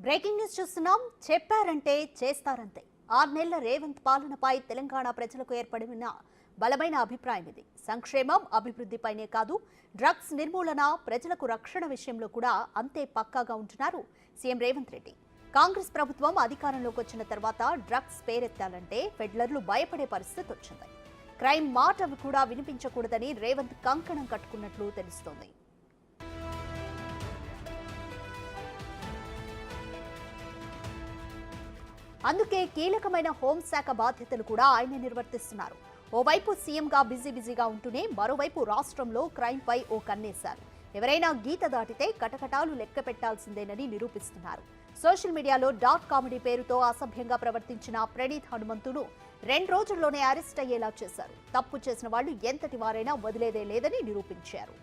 Breaking news చూస్తున్నాం. చెప్పారంటే చేస్తారంతే. 6 నెలల రేవంత్ పాలనపై తెలంగాణ ప్రజలకు ఏర్పడిన బలమైన అభిప్రాయం ఇది. సంక్షేమం, అభివృద్ధిపైనే కాదు, డ్రగ్స్ నిర్మూలన, ప్రజలకు రక్షణ విషయంలో కూడా అంతే పక్కాగా ఉంటున్నారు సీఎం రేవంత్ రెడ్డి. కాంగ్రెస్ ప్రభుత్వం అధికారంలోకి వచ్చిన తర్వాత డ్రగ్స్ పేరెత్తాలంటే ఫెడ్లర్లు భయపడే పరిస్థితి వచ్చింది. క్రైమ్ మాట కూడా వినిపించకూడదని రేవంత్ కంకణం కట్టుకున్నట్లు తెలుస్తోంది. అందుకే కీలకమైన హోంశాఖ బాధ్యతలు కూడా ఆయన నిర్వర్తిస్తున్నారు. ఓవైపు సీఎంగా బిజీగా ఉంటూనే మరోవైపు రాష్ట్రంలో క్రైమ్పై ఓ కన్నేశారు. ఎవరైనా గీత దాటితే కటకటాలు లెక్క పెట్టాల్సిందేనని నిరూపిస్తున్నారు. సోషల్ మీడియాలో డాట్ కామెడీ పేరుతో అసభ్యంగా ప్రవర్తించిన ప్రణీత్ హనుమంతును 2 రోజుల్లోనే అరెస్ట్ అయ్యేలా చేశారు. తప్పు చేసిన వాళ్లు ఎంతటి వారైనా వదిలేదే లేదని నిరూపించారు.